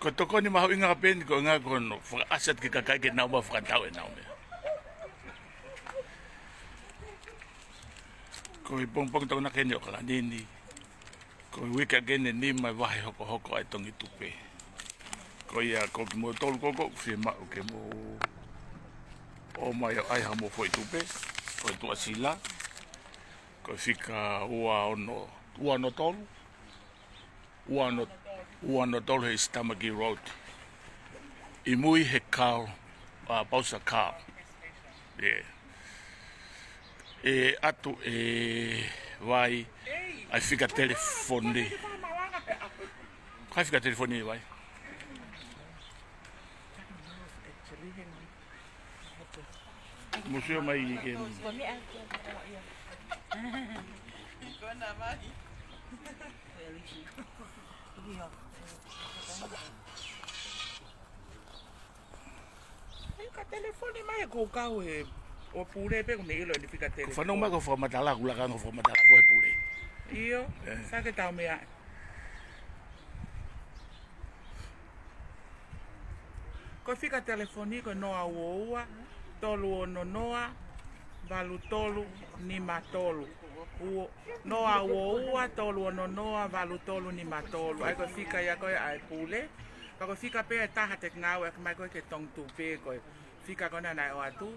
Ko toko ni mahu inga pen ko nga kono fra asat ke kakai ke na ba fra tau na me. Ko pong tau na kenyo kala nini. Ko wika gene ni mai wahi hoko ai Tongi Tupe. Ko ia ko Kimoutolu ko fi ma ke mo o mai ai ha mo foi tupe. Ko tu asila. Ko fika ua no tolu. Ua no tolu he Stamaki Road. I mui he kau, pausa kau. Yeah. E atu vai, ai fica telefone. Kai fica telefone vai. Mou Sio mai ke. Fica telefone mai ko kau e o pure pe ko nilo ni fica telefone. Fa no ma ko forma tala kula ka forma tala ko e pure. Io, sa che tau mea. Ko fica telefone ko no aua, tolu ono noa, valu tolu ni matolu. No aua tolu ono noa, valu tolu ni matolu. Ai ko fica ya ko ai pule. Ko fica pe taha tek ngau e mai ko ke Tongi Tupe ko. Fica ko na nai o atu.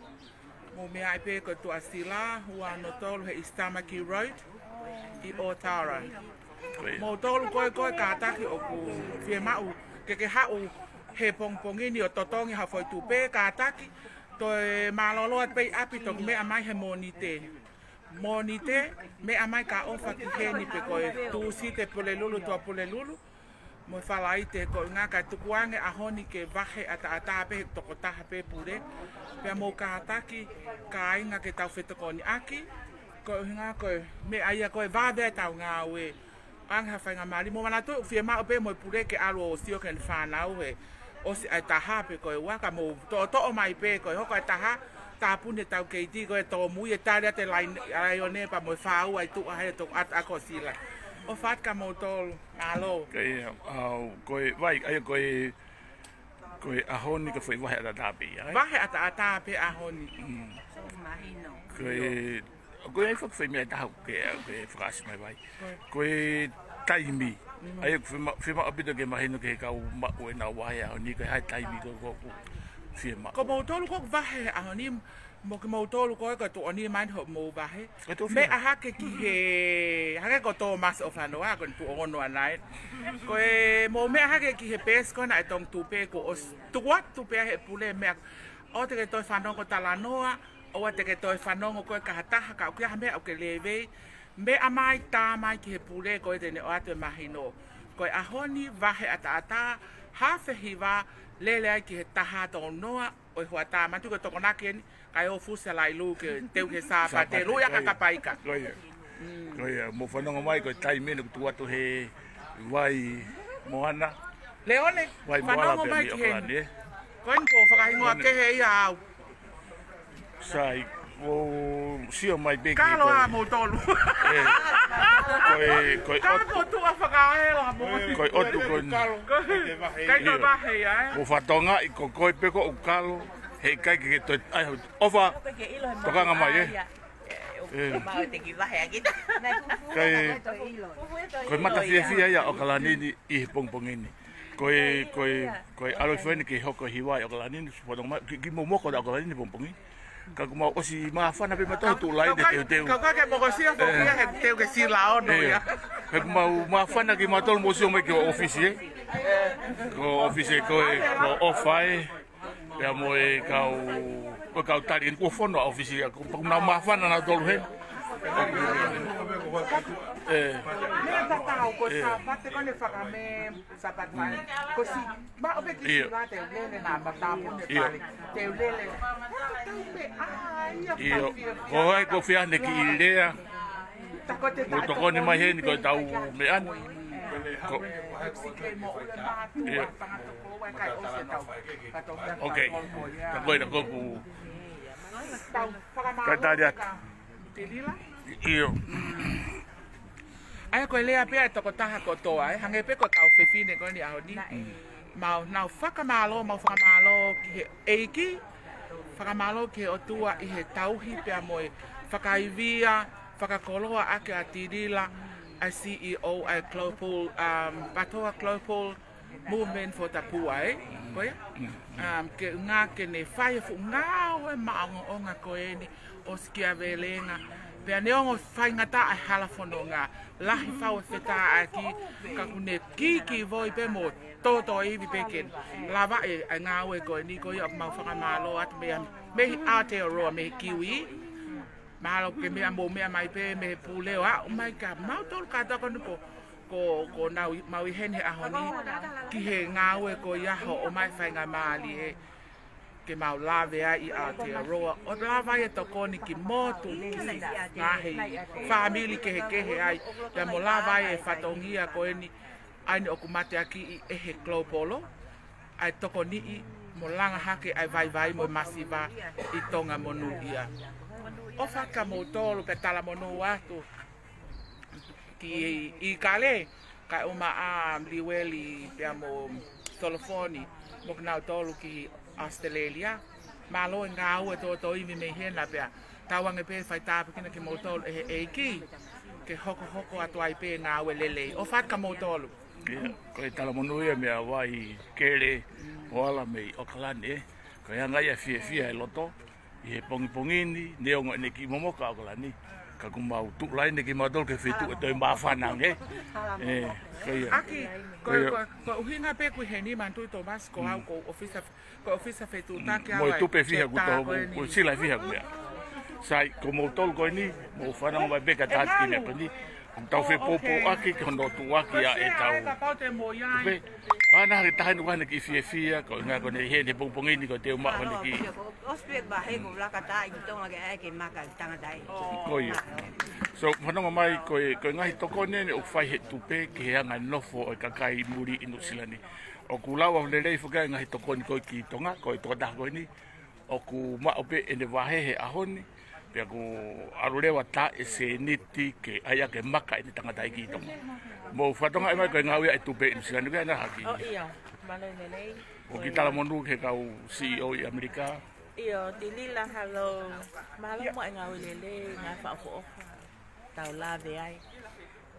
Mo me ai pe ko tu asila, ua no tolu he Stamaki Road. I Otara. Mo tolu ko ka taki o ku fie mau ke hau he pongpongi ni o totongi ha foi tupe ka taki to malolo pe api to me amai he monite me amai ka ofa ki he ni pe ko tu si te polelulu to polelulu mo falai te ko nga ka tu kuange a honi ke vahe ata pe to ko ta pe pure pe mo ka taki ka inga ke tau feto ko ni aki ko hinga ko me aia ko va de tau nga we ang ha fainga mali mo mana to fie ma pe mo pure ke alo sio ken fa na we o si ai taha pe ko wa ka mo to mai pe ko ho ko taha ta pune tau ke ti ko to mu ye ta te line ai one pa mo fa ai tu ai to at ako sila o fat ka mo to alo Ke ko vai ai ko a honi ko foi vai ata pe ai. Vai ata pe a honi. Ko ai fok foi me ta ke frase mai vai. Ko taimi ai fima abito ke mahino ke ka ma o na wa ya ni ke hai taimi ko fima. Ko mo tolu ko vai a honi mo ke mo tolu ko to oni man ho mo vai. Me a ha ke ki he ha ko to mas of no a ko tu ono anai. Ko mo me ha ke ki he pes ko na Tongi Tupe ko os tu wat tu pe he pule me o te ke to fa no ko talanoa o te ke toi whanongo koe ka hataha ka ukia mea o ke lewe me amai tā mai ki he pule koe tene o atu e mahino koe ahoni vahe ata hawhehiwa lele ai ki he taha tō noa o i hua tā matu ko toko nake ni kai o fusa lai lu ke teu ke sāpa te luia ka kapaika koe mo whanongo mai koe tai mene tu atu he wai moana Leone whanongo mai ki he koe nko whakahingoa ke he ia au sai o sio mai big Kalo a mo tolu. Koi Kalo tu a whakaela mo. Koi otu kon. Kai no bahe ai. O fatonga i ko koi peko o kalo he kai ke to ai ofa. Tokanga mai Mau te ki bahe aki. Koi mata fia ya o kala ni I pongpongini. Koi alo fene ke hoko hiwai o kala ni fatonga ki mo ko da kala ni pongpongini. Ka kuma o si mafana pe mato tu lai de teu. Ka ke mo sia fo ia he teu ke si la ono ya. Ka kuma mafana ki mato mo sio me ke office. Ko office ko OHOVALE. Ya mo e ko KAUTAHA ko fono office ko na mafana na tolu he. Me tatao ko sapate ko le whakame sapatwai. Ko si ma ope ki si la te lele na matapu ne pale. Te lele. Io, ko ko fia ne ki ilea. Mo toko ni mai he ni ko tau me an. Ko Okay. Ka koe na kopu. Ka taria. Io. Ai ko lea pe to ko taha ko to ai hange pe ko tau fefine ko ni ahoni. mau nau whakamalo ki he eiki, whakamalo ki he otua I he tauhi pia moe whakaivia, whakakoloa ake a tirila, a CEO, a global, Patoa Global Movement for Tapua, koia? Ke ngā ke ne whaia fu ngā hoe maonga o ngā koeni o skia velenga. Pea neongo whaingata ai halafono ngā lahi whau whetā aki ka kune kiki voi pe mo toto iwi peken. Lava e ngā ue koeni koi o mau whakamalo atu mehi Aotearoa mehi kiwi. Mahalo ke mea mo mea mai pe mehe pūleo a o mai ka mau tolu ka toko nuko ko nau mau I hene ahoni ki he ngā ue ko iaho o mai whainga maali e ke mau lawe ai I Aotearoa. O lawa e tokoni ki motu ki ngahi whamili kehe ai. Pea mo lawa e whatongia ko eni aini o kumate aki I ehe globalo. Ai tokoni I mo langa hake ai vai mo masiva I tonga monu ia. O Kimoutolu pe tala monu atu. Ki I kale, ka uma a liweli pia mo telefoni mo KINAUTOLU ki Australia. Malo ngā ua to iwi me hena pia. Tawange pe FAITA pe kina Kimoutolu e eiki. Ke hoko atu ai pe ngā ua lele. O Kimoutolu. Koe tala monu ia mea wai kere o ala mei o kalane. Koe angai a FE'IA e loto. I he pongipongini, neongo ene ki momoka o kalani. Ka kumau tuk lai ne Kimoutolu ke whitu e toi mawhanang e. Aki, ko uhinga pe kui he ni mantui to mas ko hau ko ofisa whetu take awa. Moi tupe whiha kuto, ko sila whiha kumea. Sai, Kimoutolu koe ni, mo whananga mai beka tāti ne pani. Tau whi popo aki, ki hono tu aki a ETAU. Tupe, ana hari tahan wana ki FE'IA, ko ngā kone hene pongpongini ko te uma kone ki. Ospek ba he ko lakata I tonga ke ai ke maka tangatai. Koe. So, whanonga mai, koe ngahi toko ne o whai he tupe ki he anga nofo o kakai muri inu silani. O ku lawa lerei whakai ngahi toko ni koe ki tonga, koe toka koe ni. O ku maope ene wahehe ahoni. Pea ku arurewa ta e se niti ke aia ke maka ene tangatai ki tonga. Mo whatonga e mai koe ngawia e tupe inu silani koe ana haki. O ia, malo lelei. O ki tala monu ke kau CEO I Amerika. Iyo, tilila halo, malo mo ngā ulele, ngā whaofa, tau lawe ai.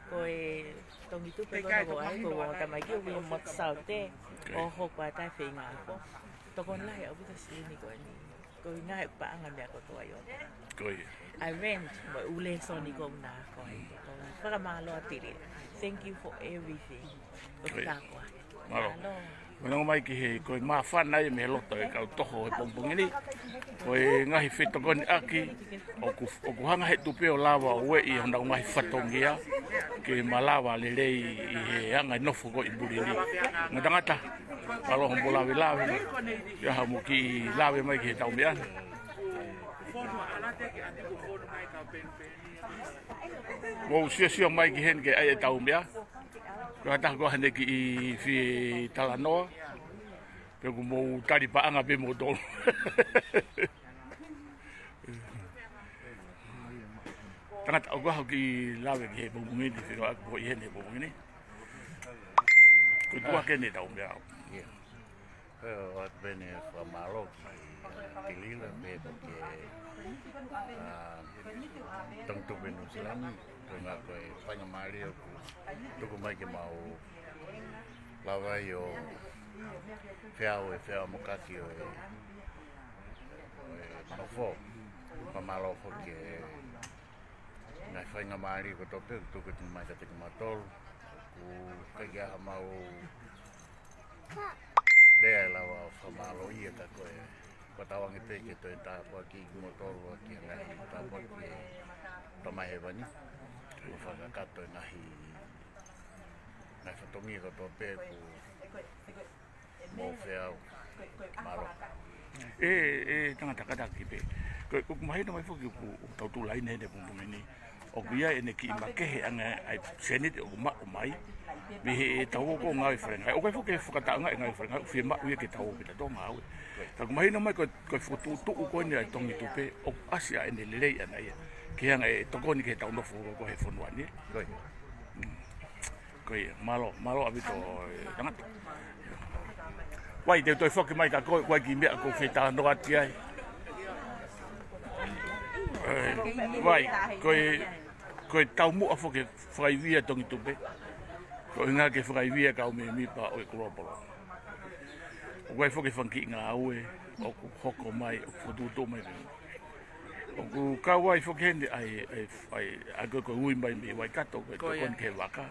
Koe Tongi Tupe kono ai, ko wong tamai ki uwi mot saute, o hokwa tai whi ngā ko. Tokon lai au pita sini koe ni, koe ngā he paanga mea ko toa yon. Koe. I went, mo ule soni ko nā koe. Whakamalo a tiri. Thank you for everything. Koe tākoa. Malo. Whanonga mai ki he koe mā whanai me loto e kau toho e pongpongini. Koe ngahi whetokoni aki, o ku hanga he tupe o lawa o we I honau ngahi whatongia, ke malawa le rei I he hanga nofo ko I burini. Ngā tangata, malo hombo lawe, ia hamu ki lawe mai ki he tau meana. Mou Sio mai ki hen ke ai e tau mea. Kua tako hane ki I whi talanoa. Pea ku mou tari paanga pe mo tolu. Tangata o kua ki lawe ki he pongpongini, whiro aku po I hene pongpongini. Kua tua kene tau mea. O at bene whamalo ki lila me ke tong tupe no silani. Ko ngā koe whainga maari o ku tuku mai ke mau lawai o whiao mokaki o nofo. Whamalo ko ke ngā whainga maari ko tope tuku tini mai ka te Kimoutolu. Ku kaki aha mau Dea lawa whamalo ia ka koe. Ko tawangi peke toi tāpua ki Kimoutolu ki ngahi tāpua ki tamahewani. Ko whakakato ngahi whatongi ko tō pēku mō whiau maro. Tangata kataki pe. Ko kumahi no mai whoki ku tautulai nene pungpungini. O kuia ene ki makehe anga ai senit o mako mai. Mihe e tau ko ngāi wharengai. O kai whoke whakataanga e ngāi wharengai. Whie mak uia ke tau pita tō ngāwe. Ka kumahi no mai koe whututuku koe ni ai Tongi Tupe. O asia ene lelei ana ia. Ke hanga e tokoni ke tau nofu ko he whonuani. Koe. Koe malo abito tangata. Wai te toi foki mai ka koe ki mea ko whetā no ati ai. Wai, koe tau mua foki whakaivia Tongi Tupe. Koe ngā ke whakaivia kau me mipa o e kuropolo. O koe foki whanki ngā aue, o ku hoko mai, o ku tuto mai. O ku kawai foki hende ai koe hui mai me wai kato, koe kon ke waka.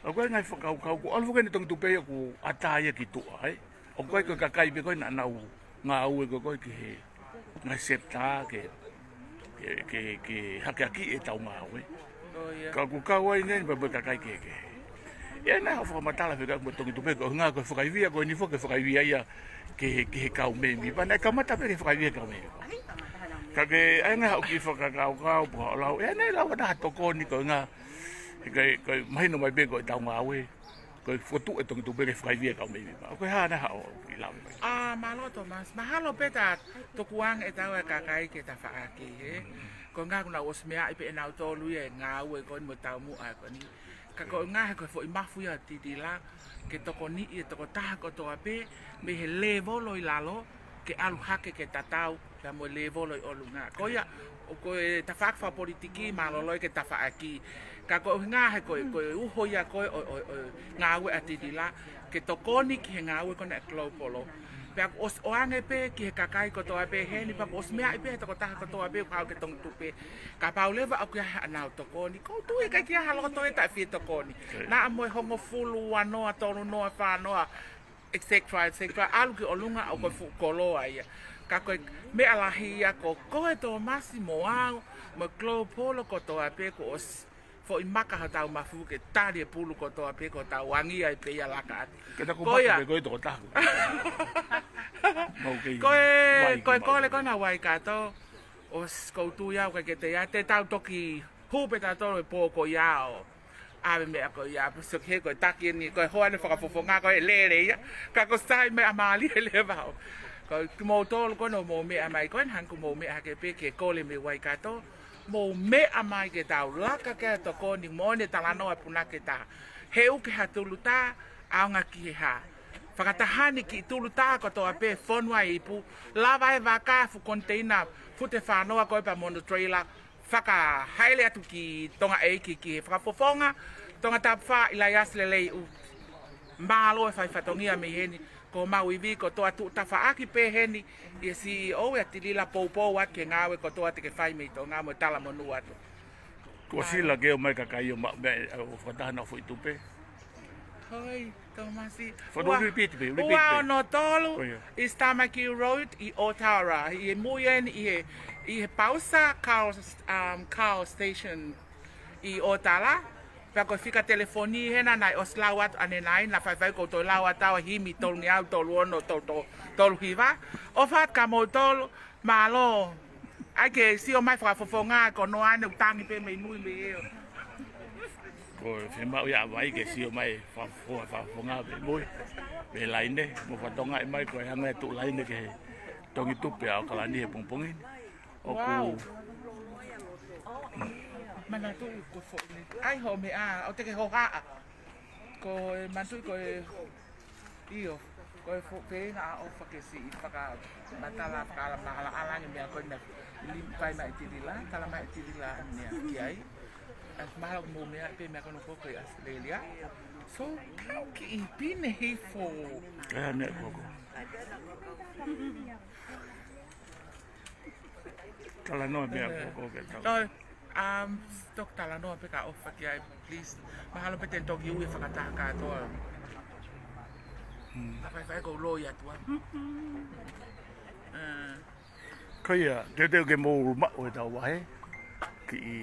O koe ngai whakau, ko alu foki hende Tongi Tupe ku ataia ki tua, ai. O koe kakai me koe na nau ngā aue koe ki he ngai septa ke hake aki e tau ngā aue. Ka ku kawai nei pa kakai ke. Ia nā whakamatala whika mo Tongi Tupe ko ngā koe whakaivia koe ni whoke whakaivia ia ke he kau memi. Pana kamata pe ke whakaivia kau memi. Ka ke ai ngā hau ki whakakau puha o lau. Ia nei lau wata toko ni koe ngā koe mahino mai be koe tau ngā aue. Koe whotu e Tongi Tupe ke whakaivia kau memi. Koe hā na hao i lau. Malo Thomas, mahalo peta tokuang e tau e kakai ke ta whaaki he. Ko ngā kuna osmea i pe e nautolu e ngā ue koe mo tau mua koe ni. Ka ko ngā he koe fo i mafu ia titi la ke toko ni i toko taha ko toa pe me he le volo i lalo ke alu hake ke tatau ka mo le volo i olu ngā. Ko ia ko e ta whakwha politiki maloloi ke ta whaaki. Ka ko ngā he koe uho ia koe o ngā ue a titi la ke toko ni ki he ngā ue kone e klopolo. Pea os oange pe ki he kakai ko toa pe he ni pa os mea i pe he toko taha ko toa pe kau ke Tongi Tupe. Ka pau lewa au kia anau toko ni. Kou tui kai kia haloko toi ta fie toko ni. Na amoe hongo fulu wanoa tonu noa whanoa etc. Alu ki olunga au koe koloa ia. Ka koe mea lahi ia ko koe toa masi mo au mo klo polo ko toa pe ko os fo i maka Hotau mafu ke tari e pulu ko toa pe ko tau wangi ai pe ia laka ati. Kena ko maka pe koe toko tahu. Koe kole kona wai kato os koutu iau ke te ia te tau toki hupe tato e pōko iau. Awe mea ko ia pusuk he koe taki ni koe hoane whakafofonga koe lere ia. Ka ko sai mea maali e le vau. Koe Kimoutolu kono mō mea mai koe hanku mō mea hake pe ke kole me wai kato. Mō mea mai ke tau laka ke toko ni mōne talanoa puna ke tā. He uke ha tulu tā, aonga ki he ha. Whakatahani ki tulu tā ko toa pe whonua i pu. Lawa e wakafu konteina fute whanoa koe pa mono trailer. Whakahaile atu ki tonga eiki ki he whakafofonga. Tonga tapwha ilai aslelei u. Mālo e whaifatongia me heni. Ko mau i vi ko toa tu tawhaaki pe heni. I CEO e tilila poupou at ke ngāwe ko toa te ke whai mei tō ngā mo tala monu atu. Ko sila ke o mai kakai o whatahana fo i tupe. Hoi, Tomasi. Repeat. Ua no tolu i Tamaki Road i Otaura. I muien i he pausa car station i Otala. Pea koe whika telefoni hena nai os lau atu ane nai na whaiwhai ko tō lau atawa himi tolu ngi au tolu ono tolu hiwa. O whaat ka mou tolu malo. Ai ke si o mai whakafofonga ko no ane utangi pe mei nui me eo. Ko whemau ia wai ke si o mai whakafofonga pe mui. Pe laine, mo whatonga i mai koe hanga e tu laine ke Tongi Tupe au kalani he pongpongin. O ku... Mana tu ko fo ni. Ai ho me o te ke ho ha. Ko mantu ko io. Ko fo pe na o fa ke si faka matala kala mahala ala ni me ko na limpai mai tidila, kala mai tidila ni ai. As mahal mo me pe me ko no ko Australia. So ki ipine he fo. Ne koko. Kala no me koko ke tau. Stok talanoa pe ka ofa ki ai, please. Mahalo pe te toki ui whakataha katoa. Whai ko loi atua. Koia, te ke mō ruma o e tau wahe. Ki i...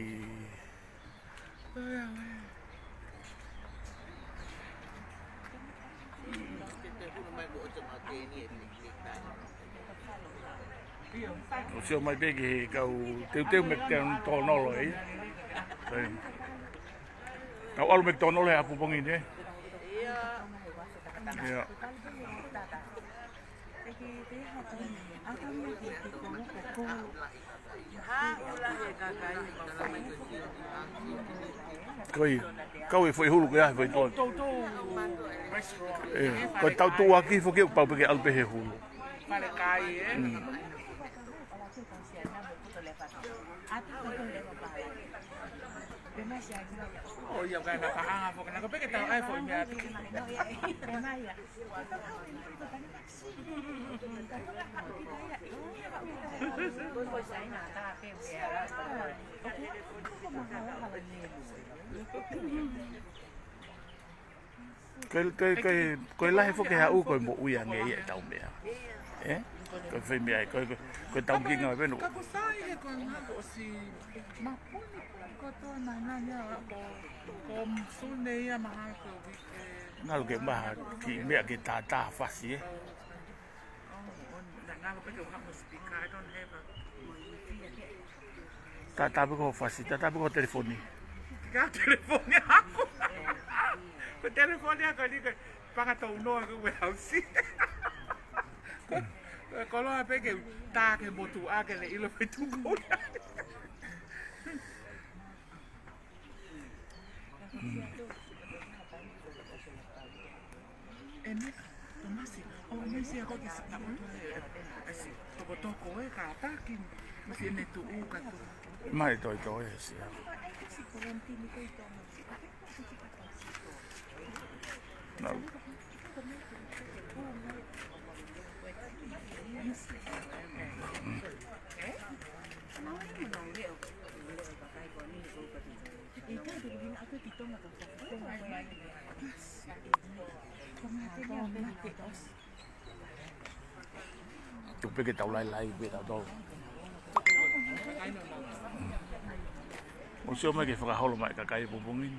O sio mai pe ki kau teu me tō nolo e. Kau alu me tō nolo e apu pongi ne. Ia. Koi, kau e foi hulu ko ia foi tō. restaurant. Ko tau tu aki fo ke pau pe al pe he hulu. FAKA'OFI, Oh, iya kan nakaanga po kana kapag ito ay po niya. Ko lahi fo ke ha u ko mo uya nge ia tau mea. Ko fe mea ko tau ki nga beno. Kako sai ko nga ko si mapuni ko to na nya ko sune ya mahal ko Ngal ke maha ki mea ke tata fasi Nga ko pe ko ha mo speaker I don't have Tata ko fasi, tata ko telefoni. Ka telefoni ako. Ko telefoni ako di ko pangatau no ko hausi. Kalau apa ke tak ke motu agak le ilo itu kau. Ini masih aku kisah apa tu? Toko kata kin masih ini tu kata. Mai toi sih. No. Tupe ke tau lai be ta do. Mou Sio mai ke whakaholo mai kakai pupungin.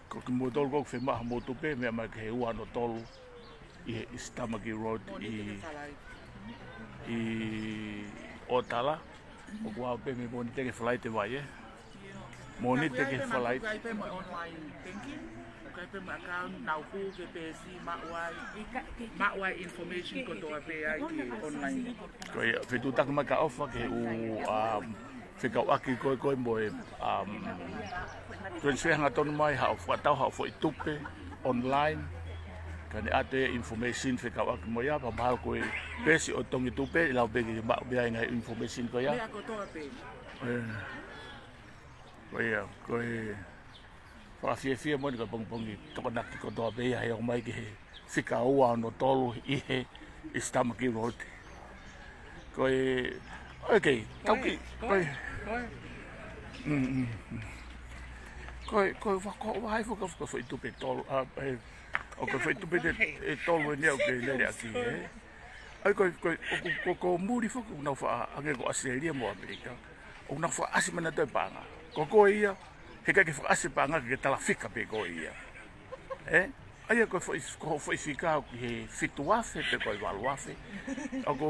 Ko Kimoutolu ko whemaha Mou Tupe mea mai ke he ua no tolu I Tamaki Road I Otala. O kua pe me moni teke whalai te vai Moni teke whalai. Kai pe mo online banking. Kai pe mo account nau ku ke pe si mawai information ko to pe ai ki online. Ko ia fitu tak mai KAUTAHA ke u whikauaki koe mo transfer nga tonu mai hau whatau hau foi tupe online. Kani ate information whikauaki mo ia pa mahal koe pesi o Tongi Tupe lau begi ma bia nga information ko ia. Me ako to pe. Ko ia koe whakawhiawhia mo ni ka pongpongi tokonaki ko toa pe ia he o mai ke he whikaua no tolu I he Tamaki Road. Koe okay, tauki koe whai whaka whai tupe tolu o koe whai tupe e tolu e nea ke lere aki ai ko muri whaka unau wha ange ko Australia mo Amerika unau wha asi mana toi panga ko ia he kai ke wha asi panga ke tala whika pe ko ia ai ko foi ficar que fitu afe pe ko valu afe ako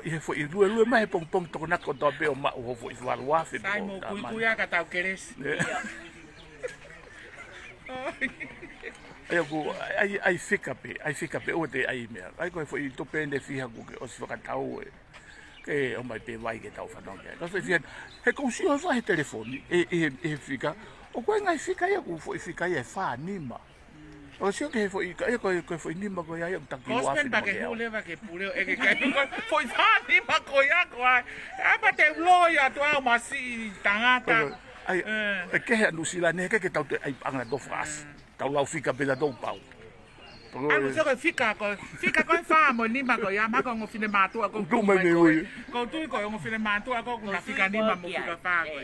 e foi lue mai pong to na ko to pe o ma o foi valu afe Sai mo kuya ka tau keres. ai fica pe o te ai me ai ko foi to pende fiha ku ke o se ka tau ke o mai pe vai ke tau fa no ke ko foi he ko si o vai telefone e fica o ko ngai fica ia ku foi fica ia fa anima. O sio que foi foi nima ko ia tak ki wa. Cospen pa ke hule va ke puleo e ke kai foi fani ma ko ia ko ai. Apa te loya to au masi tangata. Ai ke he no silane ke tau te ai anga do fras. Tau lau fica pela do pau. Ai so que fica ko fa mo nima ko ia ma ko ngo fine matu ko. Tu me ui. Ko tu ko ngo fine matu ko na fica nima mo fica fa ko.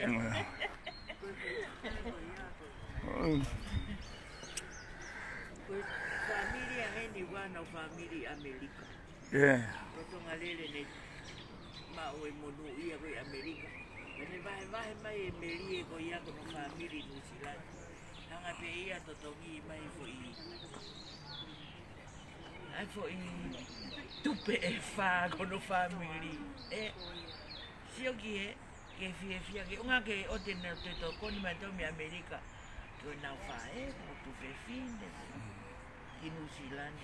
Familia Amerika. Yeah. Kotongalele ne mau e monu ia ko Amerika. Ene vai mai melie ko ia ko family New Zealand. Hanga pe ia totongi mai foi. Ai foi tupe e fa ko no family. Sio que fia que unha que o tener te to con me to mi Amerika. To na fa ko tupe fin de New Zealand.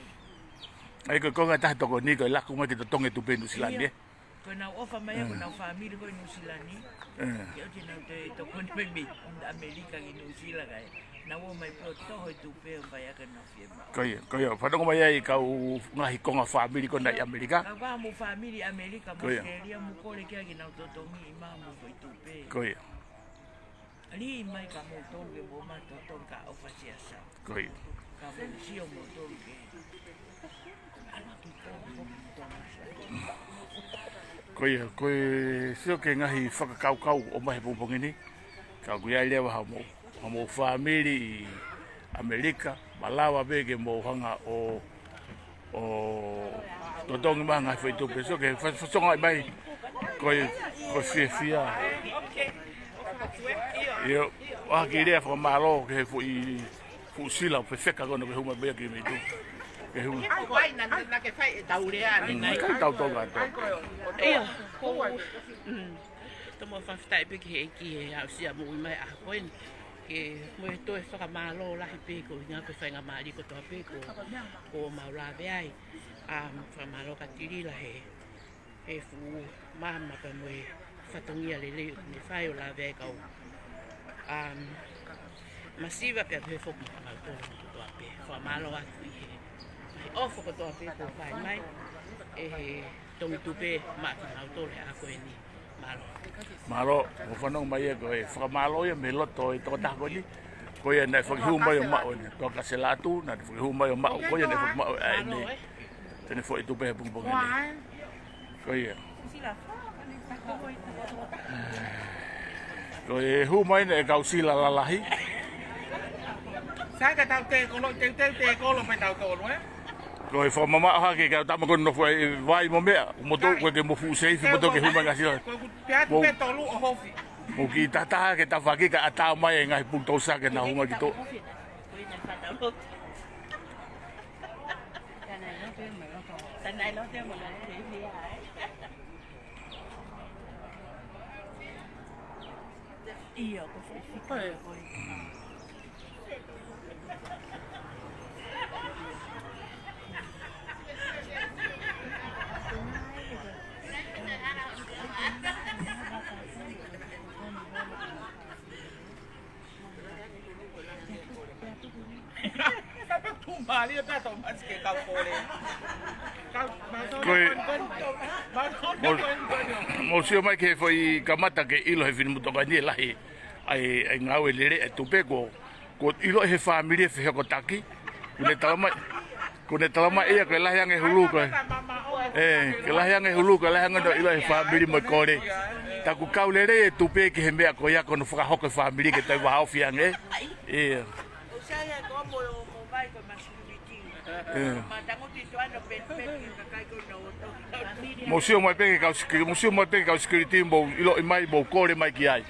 Ai ko nga ta to ko ni ko la ko ma ki to Tongi Tupe New Zealand ko na ofa mai ko na family ko New Zealand ni. Yo te na te to ko me Amerika ki New Zealand ai. na wo mai po to tupe vai ka na fie ma Koia, whanonga mai ai kau ngahi konga family ko nai Amerika. ka ba mo family Amerika mo Australia mo kore kia ki na totongi I ma mo foi tupe Koia. ali mai ka mo tonge mo ma toton ka ofa sia sa Koia. ka mo sio mo tonge ana tu Koia, koe sio ke ngahi whakakaukau o mahe pumpongi ni. Ka kuia I lewa hamo family I Amerika, Malawa bege mo hanga o totongi maha ngai whaitupe. Sio ke whasonga I mai koe FE'IA. Yo, waki rea whakamaro ke he fu sila pe wheka kono ke huma bea ke me tu. Ke huma. Ai vai na ke fai tau rea Kai tau tonga to. ia tomo whawhitai pe ki he ki he au sia mo I mai a koen ke mo e toe whakamalo lahi pe ko ngā pe whainga maari ko toa pe ko maura veai whamalo ka tirila he fu mama pa mo e whatongia lele ne whai o la veai kau masiva pe a pe whoki whamaltolo ko toa pe whamalo atu I he ofo ko toa pe ko whai mai e he Tongi Tupe maki nautole a koe ni malo. Malo, mo whanong mai e koe whakamalo ia me loto I toko tako ni. Koe nei whakihu mai o mao ni. Toa ka se latu, na whakihu mai o mao. Koe nei whakimao e ai ni. Tene fo I tupe he pungpongi ni. Koe. Koe hu mai ne e kau sila lalahi. Sai ka tau te kolo pe tau tolo Koe wha mama aha ke kau tama kono fwai vai mo mea. Mo tō koe ke mo fu seifi mo tō ke huma ngasi. Pea tu pe tolu OHOFI. Mo ki tataha ke ta whaki ka atau mai e ngai pungtosa ke na huma ki tō. Tanai lo te mo na ia ko foi Malia pe to mas ke kau kore. Mou Sio mai ke foi kamata ke ilo he finu toka ni lahi ai ngau lere e tupe ko ilo he family fe ko taki kune talama ia ke lahi ange hulu ko ke lahi ange hulu ko lahi ange ilo he family mo kore taku kau lere e tupe ke he mea ko ya ko no fuka hoko family ke tai wa ofi ange saya ko mo vai ko Mou Sio mai pe ka security mo ilo mai mo kore mai ki ai.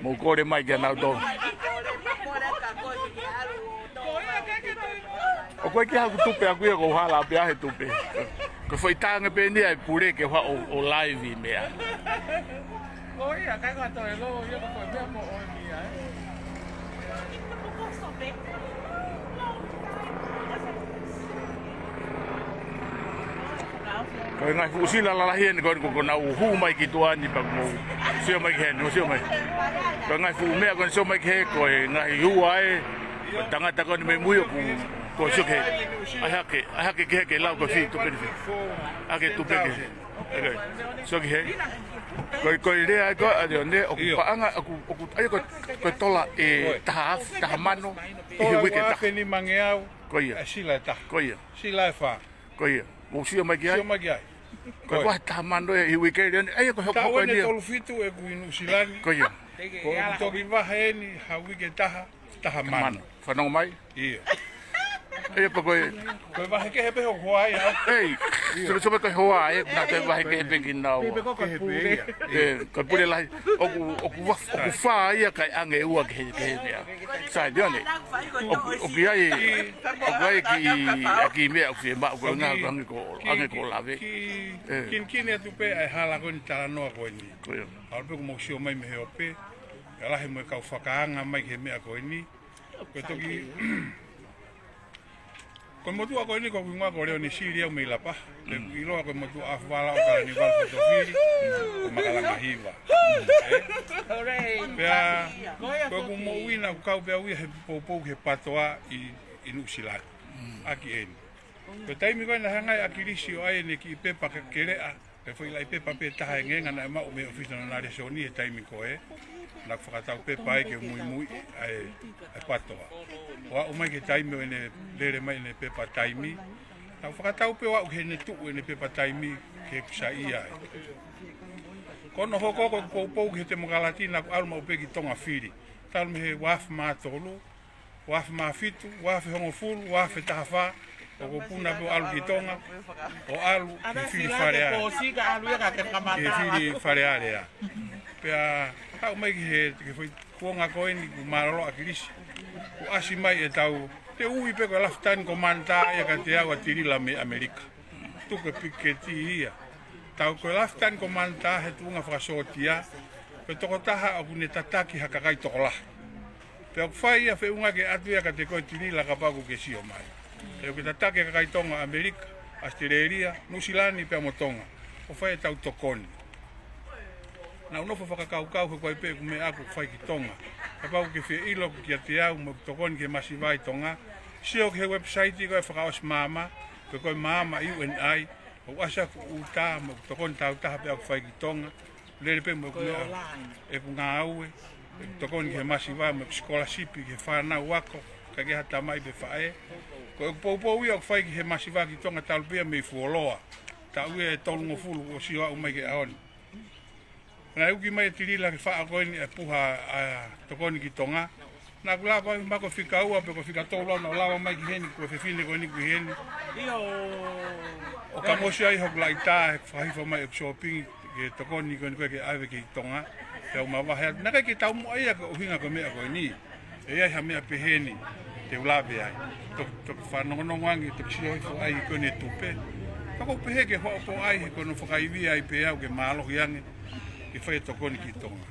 Mo kore mai ki na do. O koe ki haku tupe a kuia ko hala pe ahe tupe. Ko foi tanga pe ni ai pure ke wa o live mea. Oi, a kai ko to lo yo ko pe mo o mi ai. Ko ngai fusila la hien ko na hu mai ki tuani pa mo Sio mai ke no Sio mai. Ko ngai fu mea ko Sio mai ke ko ngai hu ai tanga ta ko me muyo ko Sio ke ai ke la ko fi to pe. Ake tu pe ke. Sio ke. Ko idea ko adionde o paanga aku ai ko tola e ta mano e weekend ta ni mangeau ko ia sila ta ko ia sila fa ko ia Mou Sio mai Sio mai ai ko wa ta mano e weekend ai ko ta ko ni ni tolu fitu e ku inu silani ko ia ko to ki va heni ha weekend ta mano whanong mai ia e pa ko ko va ke he pe ho ai ei so ko hoa e na te vai ke pengi na o ko pure lai o ku fa ia kai ange ua ke ya sai dione o ki ai ki me o ki ma ko na ange ko lave kin e tu pe ai hala ko ni tala no ko ni ko ia al pe ko Mou Sio mai me he ope ala he mo ka whakaanga mai ke me ko ni ko to ki Ko mo tu ko ni ko ngwa ko le ni siria me la pa. Le ilo ko mo tu afala ka ni val fotofili. Ko makala hiva. Pea ko mo wina ko pe wi he popo ke patoa I New Zealand. Aki en. Ko taimi ko na hanga akirisi o ai ne ki pepa ke kelea. Pe foi lai pepa pe taha ngenga na ma o me ofisa na resoni e taimi ko na whakatau pepa e ke mui ai patoa. Wa o mai ke taimi o ne lere mai ne pepa taimi. Na whakatau pe wa o he ne tuu e ne pepa taimi ke kusaia. Kono hoko ko poupou ke te mokalatina ko alma o pe ki tonga whiri. Tal me he waf mātolu, waf mafitu, waf hongofulu, waf tahawha. O puna po alu ki tonga, o alu ki whiri whareare. Ke whiri whareare a. Pea, tau mai ki he, ke whai kuonga koeni ku mararo a kirisi. Ku asi mai e tau, te ui pe ko laftani ko manta e ka te awa tirila me Amerika. Tuke pike ti ia. Tau ko laftani ko manta he tuunga whakasotia, pe toko taha o kune tataki HAKO'I tokolah. Pea ku whaia whiunga ke atu e ka te koe tirila ka paku ke sio mai. E ke tatake kakai tonga Amerika, Australia, New Zealand pe motonga. O fai tau tokoni. Na unofo whakakaukau he koe pe kume aku whai ki tonga. Ka pau ke whi ilo ki a te au mo tokoni ke masivai tonga. Sio ke he website koe whakaos mama, pe koe mama UNI, o asa ku uta mo tokoni tau taha pe aku whai ki tonga. Lere pe mo kume e ku ngā aue, tokoni ke masivai mo scholarship ke whanau wako, ka ke hata mai pe whae. Ko poupou ia whai ki he masiwa ki tonga talpia me fuoloa. Ta ue e tolungo fulu o siwa o mai ke aoni. Nga uki mai e tirila ke wha koeni e puha a tokoni ki tonga. Nga kula koe mako whika ua pe ko whika tolo na o lawa mai ki heni ko whiwhine koeni ki heni. O ka mosi ai hoku lai tā e whahifa mai e shopping ke tokoni koeni koe ke aiwe ki tonga. Te au mawahe. Nga kai ke tau mo aia ko uhinga ko mea koeni. E ai ha mea pe heni. Te ulawe ai. Tok whanongonongo angi, tok sio hifo ai Tongi Tupe. Kako pehe ke hopo ai he kono whakaiwi ai pe au ke mālohi angi. Ke whai tokoni ki tonga.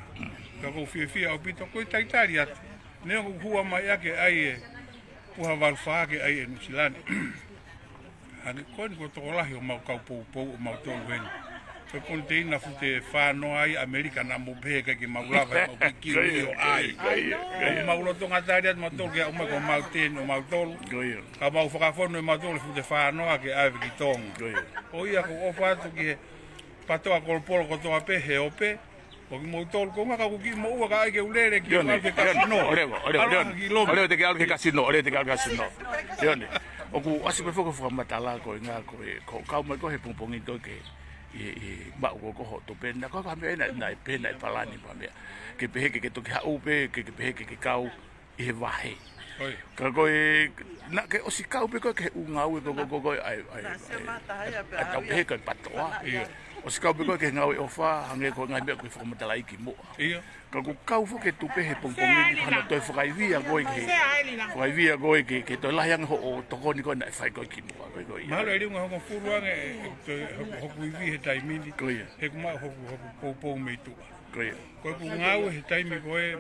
Kako whiawhia au pito, koe taitari atu. Neo hua mai ake ai e puha walwhaake ai e New Zealand. Hane koni ko tokolahi o mau kaupoupou o mau tolu heni. Koe koni te ina fute whanoa ai Amerika na mo pehe ke maulawa o ke kiwi o ai. O maulotonga tari atu matolu ke umai ko mau teni o mau tolu. Ka mau whakafono e mau tolu fute whanoa ke aiwe ki tonga. O ia ko ofa atu ki he patoa kolpolo ko toa pehe ope. O ki mau tolu ko ngaka kuki mo ua ka ai ke ulere ki o alke kasino. Oreo te ke alke kasino, oreo te ke alke kasino. Ione, o ku asi pe foko whakamatala ko i ngā ko kau mai ko he pungpongi to ke ba ko ko to pena ko ka me na pena e palani pa me ke pehe ke to ke hau pe ke pehe ke kau e vahe ka ko na ke o si kau pe ko ke unga u ko ai ta pehe ke patoa o si kau pe ko ke ngau e ofa hange ko ngai be ko fo matala iki mo ka ko kau fo ke tu pehe pongpongi ni kana to fo kai via go ke to la yang ho to ko ni ko na fai ko ki mo ko Mahalo eri unga hongo furuanga hoku iwi he taimini. He kuma hoku pou mei tua. Koe ku ngau he taimi koe,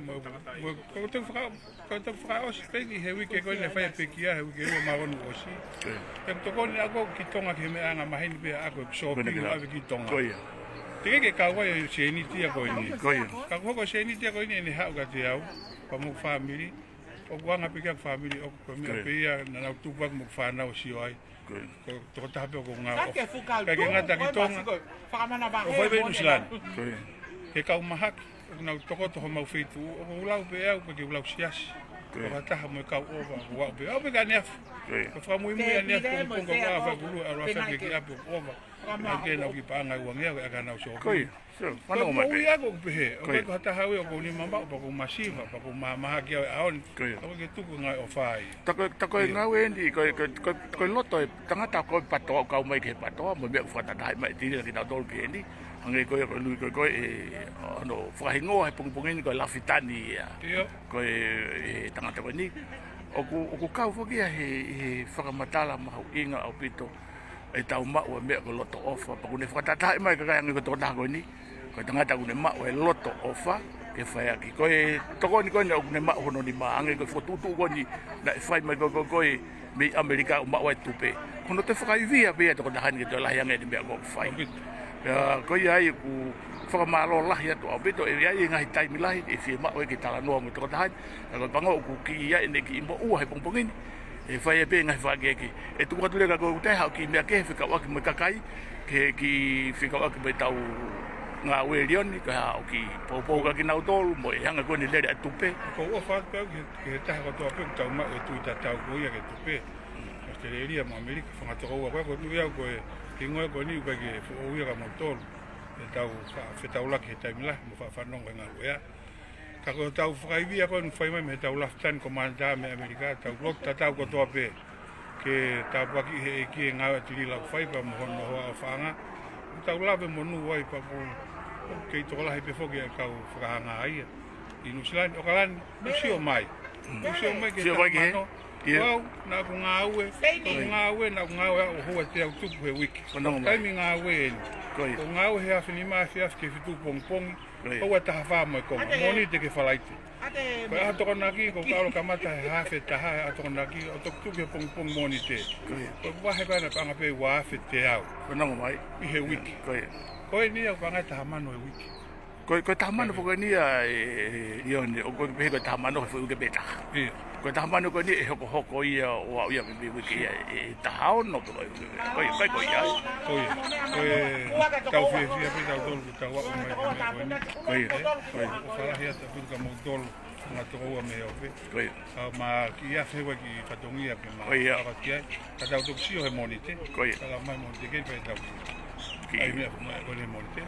koe te whakaosi peki he wike koe ne whaia pekia he wike ua maronu osi. He kutokoni ako ki tonga ke me anga maheni pia ako shopping ave ki tonga. Te ke kaua e seenitia koe ni. Ka hoko seenitia koe ni ne hau ka te au, pa mo family. O kuanga peke ak family o ko me pia na na tupak mo whanau sio ai. Ko tape ko ngā. Ka ke ngata ki tonga. O whai New Zealand. Ke kau mahak, o nau toko toho mau whetu. O ulau pe au, ke ulau siasi. O hataha mo kau ova, o wau pe. Au pe ka neafu. Ka whamui mui a neafu, ko ponga waa whakulu a rafa ke ki apu ova. Ka ke nau ki paanga ua ngea, ka nau so. Ko mo ui ako pehe. O ko hataha ui o ko ni mamau, pa ko masiva, pa ko mamahaki au aoni. Ko ke tuku ngai o whai. Tako e ngau endi, ko loto e tangata ko patoa, kau mai ke patoa, mo mea whatatai mai tiri ki tau ki endi. Ange koe lui koe e ano whakahingoa he pungpungini koe lawhitani koe tangata koe ni. O ku kau whakia he whakamatala mahu inga au pito e tau mau e mea ko loto ofa. Pakune whakatatai mai kakai ange ko tōtaha koe ni. Koe tangata kune mau e loto ofa. ke FE'IA ki koe toko ni koe na ne ma hono ni maange ko fotutu ko ni na fai mai ko koe me Amerika o ma tupe kono te whakaivia pia toko nahani ke te lahianga ni mea ko fai koe ai ku whakamalo lahi atu au beto e ai ngahi taimi lahi e fie mao e ki tala noa mo toko nahani ko pango ku ki ia ene ki imbo ua he pongpongini e FE'IA pe ngahi whakeke e tuku atule ka ko te hao ki mea ke whikawaki me kakai ke ki whikawaki me tau ngā werioni ka hao ki poupou ka KINAUTOLU mo e hanga koe ni lere a tupe. Ko ua whātau ke taha katoa pe tau mai e tui tatau ko ia ke tupe. Ko te reria mo Amerika whangatoko ua koe ko nui au koe ki ngoe koe ni ukai ke fuo ka mautolu. E tau whetau laki he taimilahi mo whanonga ngā ua. Ka koe tau whakaivia koe nu whaimai me tau laftan komanda me Amerika tau lok tatau katoa pe ke tau paki he eki e ngā atiri lau whaipa mo hono hoa o whaanga. Tau lawe mo nu wai pa ko kei tokola he pe foki e kau whakahanga aia. I Nusilani, o kalani, Mou Sio mai. Mou Sio mai ke tamano. Wau, nā ku ngā ue, nā ku ngā ue o hoa te au tupu he wiki. Taimi ngā ue eni. Ko ngā ue he awhini maa si awhi ke whitu pongpongi. Oua taha whaa mo e konga, moni te ke whalaite. Ko aha toko naki, ko kaoro kamata he hawhe taha he aha toko naki, o tok tupu he pongpong moni te. Ko wahe kana panga pe wawhe te au. I he wiki. Koe ni au panga taha mano he wiki. Koe taha mano po koe ni a ione, o koe pehe koe taha mano he fui uke beta. Koe taha mano koe ni e hoko ia o au ia me wiki ia e taha ono koe koe ia. Koe tau fia pe tau tolu ku tau wako mai koe ni. Koe o whalahi ata puka mou tolu ngā toko ua me au pe. Ma ki ia whewa ki whatongia ke ma awaki ai. Ka tau toku sio he monite. Kala mai monite kei pai tau ai mea koe ne monite.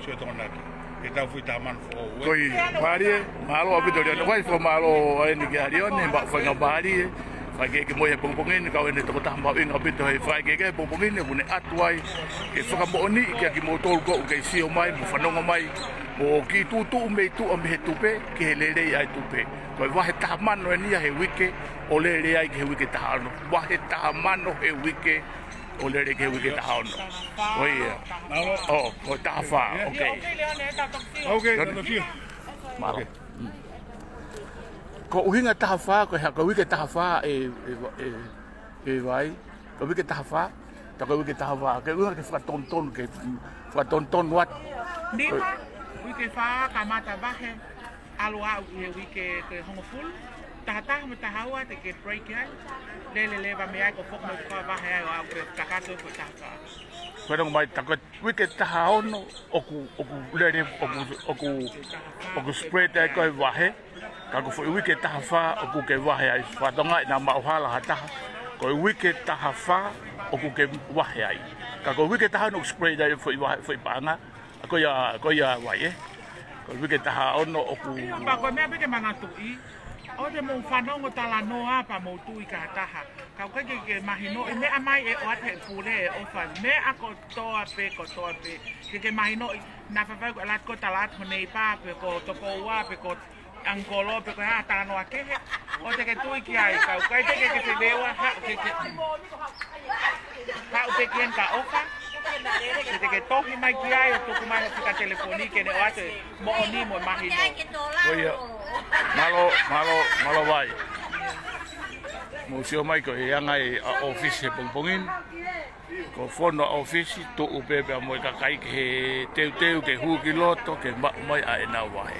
Sio tonga naki. E tau fui tāmanu fo o ue. Koi, marie, malo apito ria. Wai fo malo ai ni ki arione, ba whainga marie. Whaike ke moi he pongpongini, kau ene toko taha mau inga apito hei whaike ke pongpongini, kune atuai. Ke whakamooni, ke a Kimoutolu ko ke sio mai, mo whanonga mai. Mo ki tutu mei tu o me he tupe, ke he lerei ai tupe. Koi wahe taha mano e nia he wike, o lerei ai ke he wike taha ano. Wahe taha mano he wike, o lere ke wike taha ono. O ia. O, ko taha wha, okei. Okay, tano tia. Malo. Ko uhinga taha wha, ko wike taha wha e vai. Ko wike taha wha, ko wike taha wha. Ke uhinga ke whakatonton wat. Nima, wike wha kamata wahe, ALU'ALU he wike ke hongofulu. Taha me tahaua te ke break ai. Lele leva me ai ko fok mo ka wahe ai au ke takato ko taha. Koe mai tako wike taha ono oku lere oku spread ai koe wahe. Ka ko foi wike taha wha oku ke wahe ai. Whatonga i nā mauhala ha taha. Koe wike taha wha oku ke wahe ai. Ka ko wike taha ono spread ai foi paanga. Koe ia wai e. Koe wike taha ono oku... Pa koe mea peke mangatui. O te mou whanongo tala noa pa mou tui ka taha. Kau kai ke mahino, e mea mai e o ate pule e ofa. Mea ko toa pe. Ke mahino, na whawhau ko alat ko talat honei pa pe ko toko ua pe ko angolo pe ko ha tala noa kehe. O te ke tui ki ai, kau kai te ke te lewa hau te kien ka ofa. Te ke tohi mai ki ai o tuku mai o tika telefoni ke ne o ate mo oni mo mahino. Oia. Malo vai. Mou Sio mai ko e anga e a office pongpongin. Ko fono office to upepe a moi kakai ke teu ke hu ki loto ke mai a e na vai.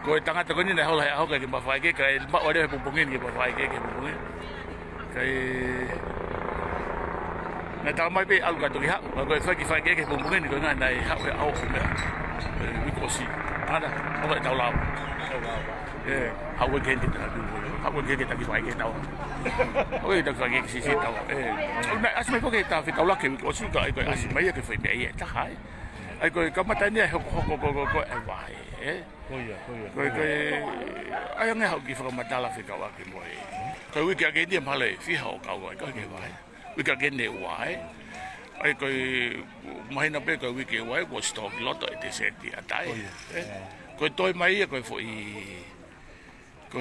Ko e tangata ko ni na hola ho ke ma fai ke kai ma ore pongpongin ke ma fai ke pongpongin. Kai na ta mai pe alu ka to ha ko e fai ke pongpongin ko nga nai ha e au me. Ko si. Ada, ko e tau lao. Hau ke ndi ta du. Hau ke ta ki vai ke tau. Oi ta ka ke si tau. Na asme ko ke ta fi tau la ke ko si ka ai ko asme ia ke foi be ia ta hai. Ai ko ka mata ni ko ai vai. Ko ai nga hau ki fa mata la fi ka wa ke moi. Ko wi ka ke ni male fi hau ka ko ke vai. Wi ka ke ne wai. Ai ko mai na pe ko wi ke wai ko stock lot te seti atai. Ko toi mai ko foi ko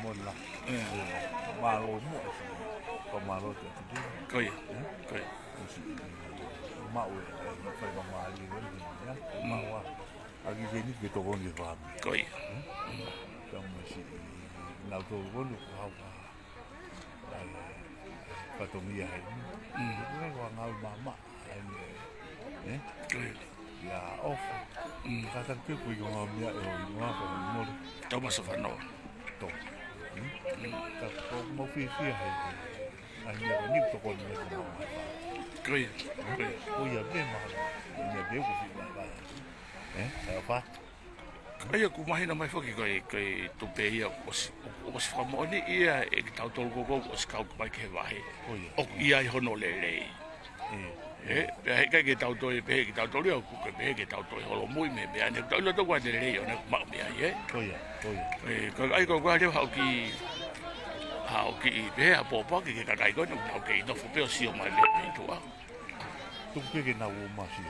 Mola. Malo mo. Ko malo te. Ko Mau e fai mamali ya. Mau. Agi ni ke to ni fa Koi. Kamu si na to wonu ha pa to mi ai ni wa ngal mama eh ya off ka ta ke ku yo mi ai wa ko mo Toma so fa no. to ka ko mo fi ai ni to ko ni Koi. o ya be ma ni be ku fi fa Ai ku mai na mai foki koi tupe ia o se famo ni ia e tau tol go o se kau mai ke vai. O ia I hono lele. Pe ka ke tau toi pe ke tau toi o ku pe ke tau toi holo mui me be ane tau to kwa lele o na ma me ai. Oia. Ko ai ko kwa le hau ki pe a popo ke ka kai ko no ke no fu pe o si o mai me tu a. Tu pe na o ma si.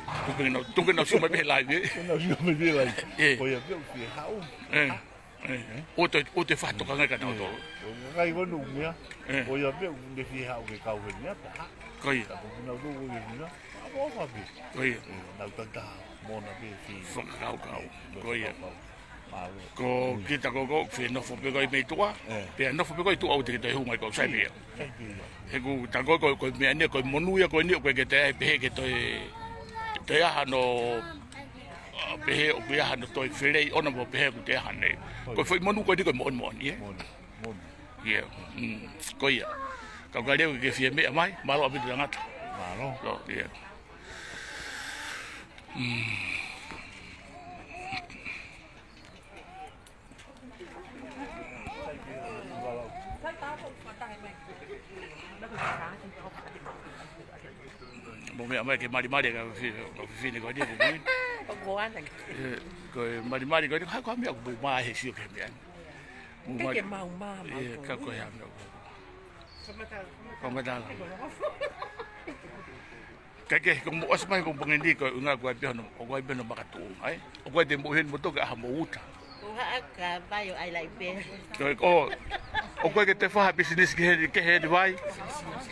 Tu ke no si mai me lai be. Na si mai be lai. Oia pe fi hau. O te fa to ka ka no to. Ngai ko no mia. Oia pe de fi hau ke kau he ni pa. Koi. Na do o ni na. Abo fa be. Koi. Na ta mo na be fi. Kau. Koi. Ko kita ko fe no fo pe ko me tua. Pe no fo pe ko tu au te hu mai ko sai be. He ku ta ko me ne ko monuia ko ni ko ke te pe ke te ha no pe o pe ha no to fere ona mo pe ku te ha ne. Ko foi monu ko ni ko mon ye. Mon. Ye. Ko ia. Ka ga le ke fie me mai, malo abi ngata. Malo. Lo ye. Mo me mai ke mari ka fi ne ko dia ko ni. Ko ana. Ko mari ko ha ko me ko mai he si ke me. Ke mau ma. Ka ko ya no. Komadala. Kake ko mo asmai ko pengendi ko nga ko pe no ko pe no makatu ai. O ko te mo hen mo to ka mo uta. Ka vai ai lai pe. Ko o ko ke te fa business ke he vai.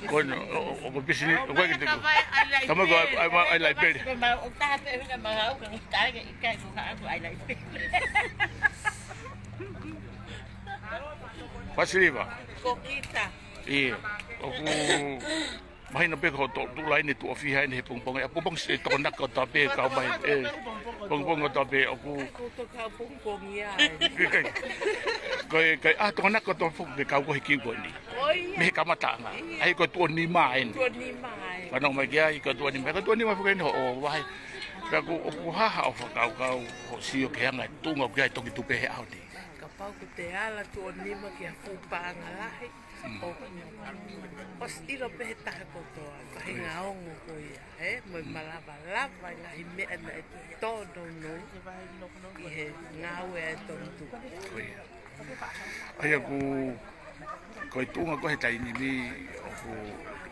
Ko no o business o ko ke te. Kama ko ai lai pe. O ta pe ka ma au ka ta ke ko ka ai lai pe. Pasiriva. Ko kita. O ku mai na pe ko to tu lai ni tu ofi hai ni pong e pong se to na ko ta pe ka mai pong ta pe o ku to ka pong ya. Ko a to na ko to fu de ka ko ki ko ni. Me ka mata nga. Ai ko tu ni mai. Tu ni mai. Ka no mai ai ko tu ni mai fu ni o vai. Ka ku ha o fa ka o si o ke nga tu nga ke Tongi Tupe he au ni. Ka pau ko te ala tu ni ma ke fu pa nga lai. O stilo pe ta ko to ka hinga ongo ko ia mo malava lava nga I me na todo no he ngawe to tu ai ko tunga ko he tai ni o ko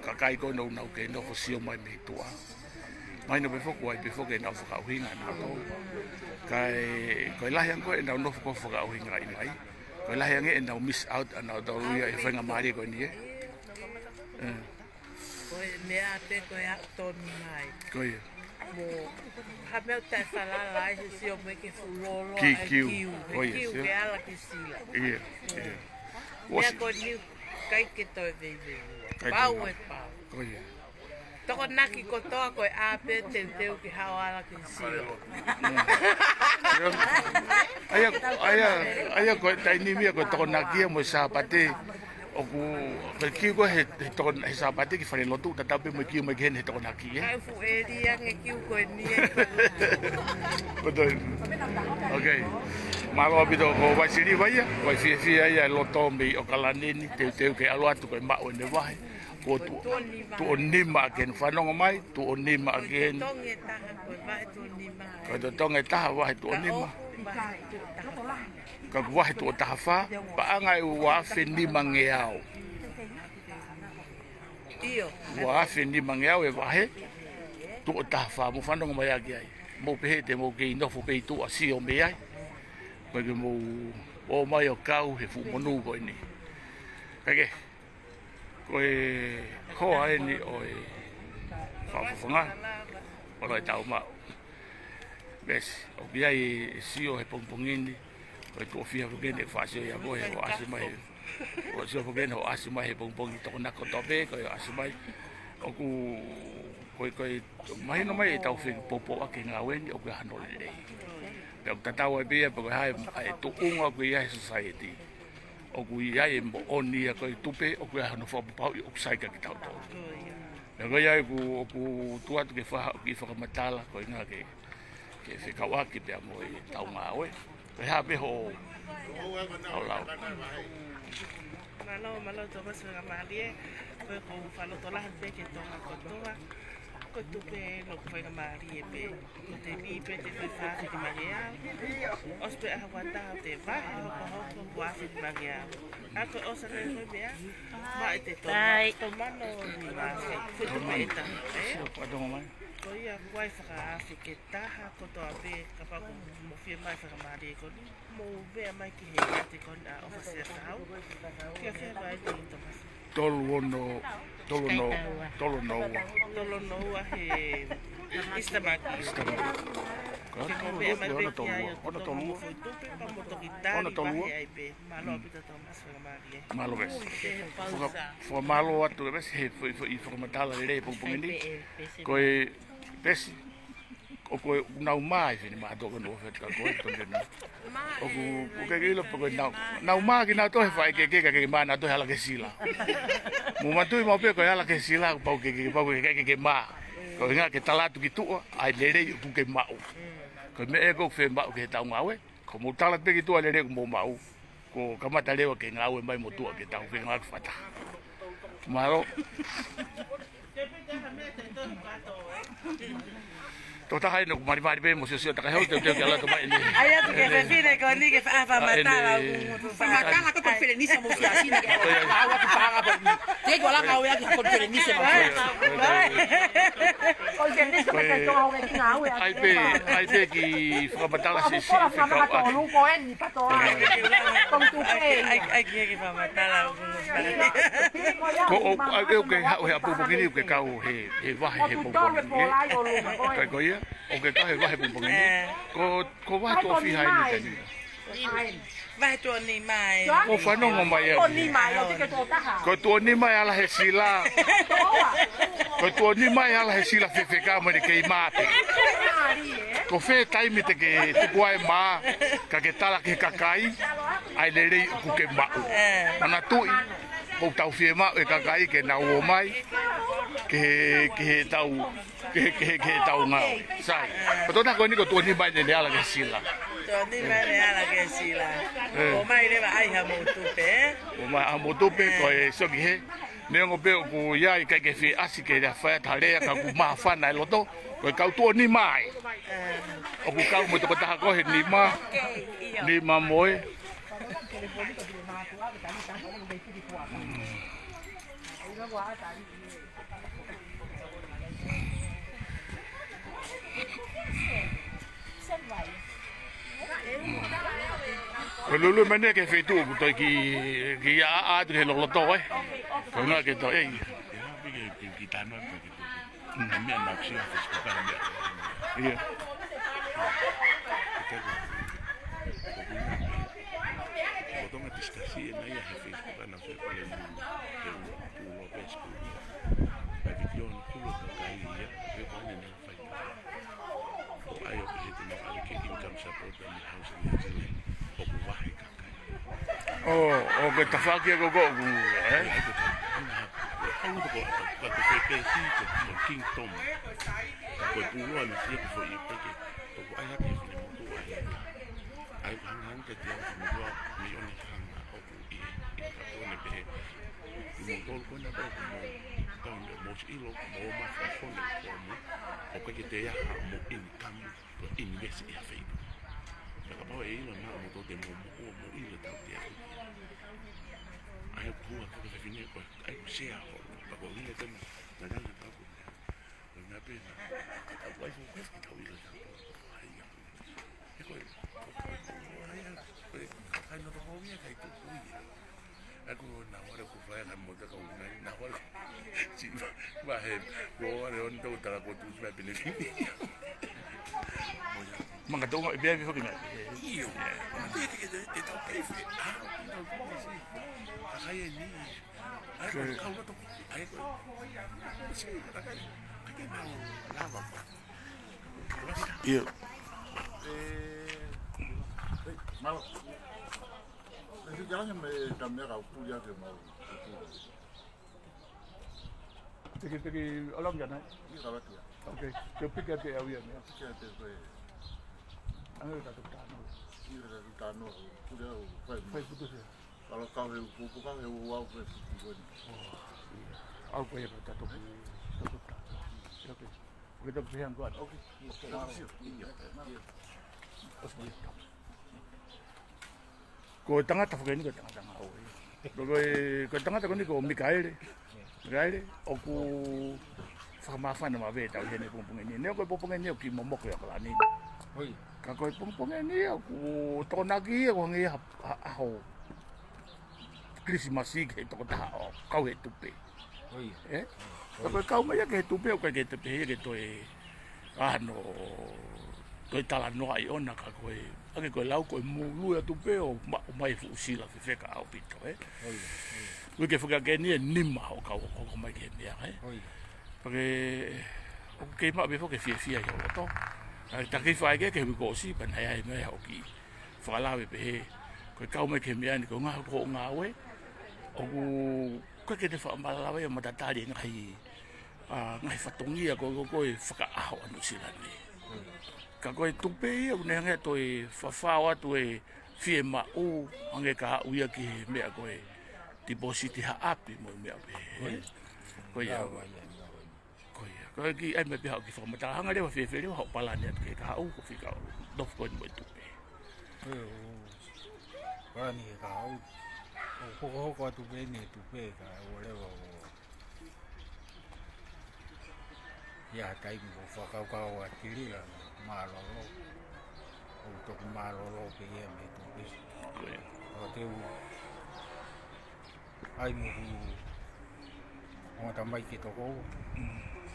kakai ko no ke no ko sio mai me tua mai no be fo ko ai be fo ke na fo ka hinga na to kai la yang ko no fo ko ka hinga ai ko la yang e no miss out ana do ia e fenga mari ko ni ko me a te ko ya to mai ko ia mo ha me te sala la si o me ke fulolo kiu ke ala ke sila ia me ko ni kai ke to ve pau e pau ko ia toko naki ko toa ko a pe te teu ki hawala ki sila aya ko tai ni mi ko to naki mo sa pate o ku ki ko he to sa pate ki fare lotu ta tape mo ki mo gen he to naki ai fu e dia nge ki ko ni betul okay malo bido ko vai siri vai ya vai fi ya lo to mi o kalani ni te ke alu atu ko ma o ne vai ko tu ni ma gen fa no mai tu ni ma gen tonge ta ko vai tu ni ma ko to tonge ta vai tu ni ma ka vai tu ta fa pa ngai wa fe ni mangeao io wa fe ni mangeao e vai tu ta fa mo fa no mai ai mo pe te mo ke no fu pe tu asi o me ai ko ke mo o mai o kau he fu monu ko ni kage ko ho ai ni o Faufaua o lai tau ma Bes, o kia I sio he pongpongini, o tu fia fogene fasio ya boe o asimai. O sio fogene o asimai he pongpongi to na ko tobe ko asimai. O ku koi mai no mai tau fi popo ake ngawen o ku hano le. Pe ta tau e bia pe hai tu unga ku ia society. O ku ia e mo oni ko tupe o ku hano fo pau o sai ka tau to. Nga ia ku tua ke fa ki fa matala ko nga ke FE'IA ki pe mo tau ngawe. Pe ha pe ho. Malo to ba sa malie ko ko falo to la pe ke to ko to ba ko tupe no ko ga malie pe ko te vi pe te fa ki magia os pe ha wata te va ko wa fi magia ako os re ko be ba te to mano ni ba fu tu pe ta ko ia wai fa fi ke ta ha ko to be ka pa ko mo fi mai fa malie ko mo be mai ki he te ko na o fa se ta ke fe ba te to Tolo no he istamaki. Ko be mai be ki ai o tolo foi tupe pa mo to kitari pa ai be malo pita to mas fa malie. Malo bes. Fo malo atu bes he foi formatala le pongpongini. Ko bes o ko na mai fini ma to no fe ka ko to na. O ku ke lo ko na ma ki na to he fai ke ma na to hala ke sila. Mo ma tu mo pe ko hala ke sila pa ke ma. Ko nga ke talatu ki tu ai le re ku ke ma. Ko me e ko fe ma ke tau ngawe. Ko mo tala pe ki tu le re ko mo ma. Ko kamata le ke ngawe mai mo tu ke tau fe nga fata. Malo. Tota hai no mari be Mou Sio ta hau te ala to mai ni. Ai atu ke fe fine ko ni ke fa matala fa matala ko conferencia Mou Sio así que agua tu paga por mí. Te ko la ngau ya ki conferencia Mou Sio. Conferencia ko to ngau ki ngau ya. Ai pe ki fa matala si si. Fa lu ko en ni pa to. Con tu pe. Ai ke fa matala ko o ke ha pu kini ke kau he va he pu. Ko ia o ke ka he va he pu ko va to fi hai ni. Vai to ni mai. Ko fa no mo mai. Ko ni mai o ke to ta ha. Ko to ni mai ala he sila. Ko to ni mai ala he sila fe ka mo ni ke mate. Ko fe taimi te ke tu kuai ma ka ke tala ke kakai ai le rei ku ke ma. Ana tu Hotau fie ma e kakai ke na o mai ke tau nga sai. Patona ko ni ko tu ni mai ne ala ke sila. Ni mai ala ke sila. O mai le ba ai ha Mou Tupe. O mai ha Mou Tupe ko e so ki he. Ne ngo pe ku ya ke fi asi ke da fa ta le ka ku ma fa na loto. Ko kau tu ni mai. O ku kau mo to ta ko he ni ma moi. Lulu mana ke fe tu to ki a de lo to eh. Ko na ke to eh. Ki tano ke tu. Me na xia ko ka me. Iya. Botong discussi na ia he Facebook na so pele mu tu lo pesco. Pa video no kulo ka kai ia pe bane na fai. O ai o que te no ale que income support na house ni zile. O ku vai kakai. O ke tafaki go go eh. Au to ko te pe si ko king tom. Ko pulo na si ko foi pe que o ai ha que ni mo tu ai. Ai hang ke te mo do mi oni hang o ku I ka pone pe. Mo tol ko na ba ko mo ilo mo ma fa fone ko mo. O que te ya mo income to invest ia fe. Ka pa e ilo na mo to te mo ilo ta te. Ai ku ko te fini ko ai share pa ko ile te na na pa ko. Na pe. Ai ko que ta ilo ta. Ai ya. E ko ai no to bien kai tu kuia. Aku na hora ku vai na mo ta ko na hora. Si va he ko ore on to ta ko tu me beneficia. Manga tonga bia vi foki mai. Io. Te tau pe fe. Ai ni. Ai kau to. Ai ko. Si, ai mau lava. Io. Malo. Ese jalan me cambiar au puya ke mau. Teki olong jana. Iya kalau dia. Oke. Ke pika ke au ya. Pika te ko. Anu ka tu tano. Iya ka tu tano. Puya au. Fai putus ya. Kalau kau he buku kau he wow ke situ ni. Au ko ya ka tu. Oke. Oke tu piang kuat. Oke. Iya. Ko tanga ta foki ni ko tanga au. Ko tanga ta ko ni ko Mikaele. Mikaele oku famafana mabe ta hene pomponge ni. Ne ko pomponge ni ki momoko ya kala ni. Oi. Ka ko pomponge ni ku tonaki ko ngi ho. Krismasi ke to ta o kau he tupe. Oi. Ko kau mai ke tupe o ke tupe ke to e ano to tala no ai ona ka ko ake ko lau ko mulu ya tupe o mai fu sila fe ka o pito Oi. Ui ke fuka ke ni nima o ka o mai ke ni Oi. Porque o ke ma be fo ke fia yo to. Ta ke fai ke ko si pan ai mai o ki. Fa la be ko ka mai ke mi ani ko nga we. O ko ke te fa ma la we ma ta tali ngai ngai fa tongia ko FAKA'OFA anu sila ni. Ka ko tupe o ne nga to e Faufaua to e FE'IA o ange ka uia ki me ko e deposit ha api mo me ape. Ko ya. Ko ki ai me pe ha ki fa mata hanga le fe le ho pala ne ke ka u ko fika do ko mo tupe. Para ni ka au. Ko ko tupe ni tupe ka o le o. Ya kai mo FAKA'OFA tiri la malolo. O to malolo pe ye me tupe. O te ai mo o ta mai ki to ko.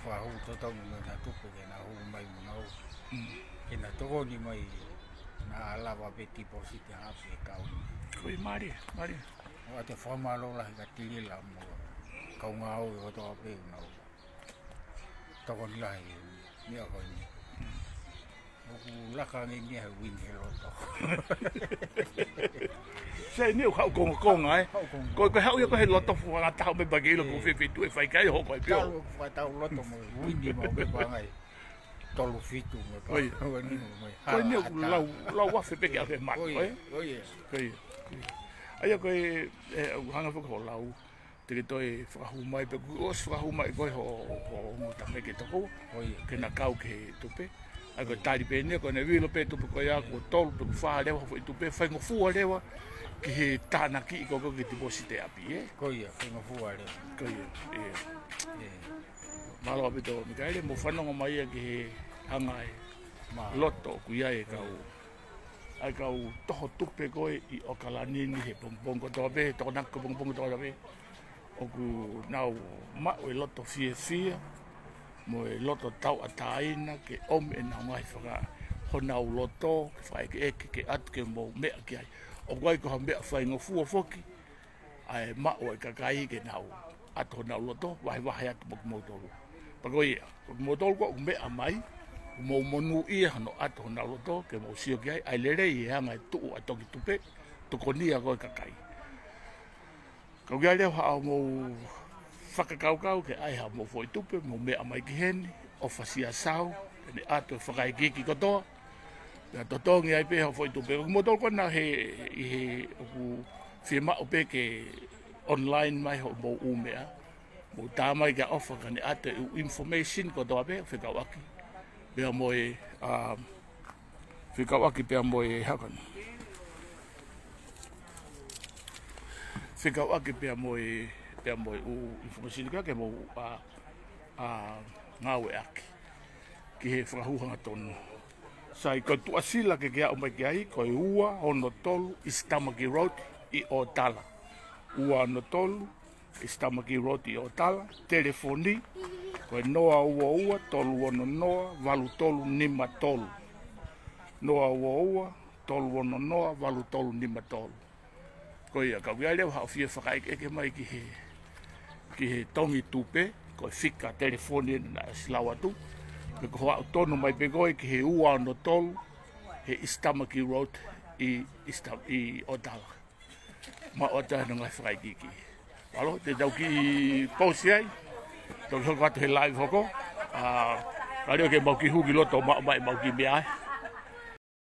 Fa hu to to mo na tupe ke na hu mai mo no. Ke na to ni mai na lava pe tipo si te ha pe ka u. Ko mari. O te fa malo la ka tiri la mo. Ka nga o to pe no. To ko ni lai ni ko ni. Ku la ka ni ni ha win he lo to. Sei ni ko ko ngai. Ko hau ko he loto fu nga ta me bagi lo ko fe tu e fai kai ho ko pio. Fa ta loto mo win ni mo be ba ngai. Tolu fitu mo ka. Oi. Ko ni la wa fe pe ke ma. Oi. Oi. Ai ko hanga fu ko lau. Te to e whahu mai pe ku os whahu mai ko ho mo ta me ke to ko. Oi. Ke na kau ke tupe. Ai ko tari pe ne ko ne vilo pe tupe ko ya ko tolu pe fa le ho tupe fa ngo fu le wa. Ki he TANAKI ko ke tipo site api ko ia fa ngo fu ale. Ko ia. Malo api to Mikaele mo fa no mai ki he hangai. Loto ku ia e kau. Ai kau toho tupe ko I o kalani ni he pompong ko to be to nak ko pompong to be. O ku nau ma o loto fia mo e loto tau ataina ke om e na ngai whaka honau loto whai ke at ke mo mea ki ai o kai ko hambea whai ngofua foki ai ma o e kakai ke nau at honau loto wai at mo Kimoutolu pako ia Kimoutolu ko mea mai mo monu ia no at honau loto ke Mou Sio ki ai lere I hanga tu a Tongi Tupe tukonia ko kakai Kau kia leo hao mo whakakaukau ke ai hao mo foi tupe mo mea mai ki hene o whasia sau ne ato whakai kiki kotoa pia totongi ai pe hao foi tupe Kimoutolu kona he oku whima o pe ke online mai ho mo umea mo tamai ka ofa ka ne ato information kotoa pe whikawaki pia mo e whikawaki pia mo e hakana Fika wake pia moi u information ka ke mo ngawe aki ki he whakahuhanga tonu sai ko tuasila ke kia o mai ki ai ko ua hono tolu Istamaki Road I o tala ua hono tolu Istamaki Road I o tala telefoni ko noa ua tolu ono noa valu tolu nima tolu noa ua, tolu ono noa, valu tolu nima tolu. Ko ia ka wia leo hao fia whakaike mai ki he Tongi Tupe, ko whika telefoni na silawa tu. Me ko hoa tono mai pegoi ki he ua ono tolu, he Istamaki Road i Otawa. Ma Otawa nunga whakaike ki. Alo, te tau ki pausi ai, tau ki hoko atu he live hoko. Rareo ke mau ki huki loto, mau ki mea ai.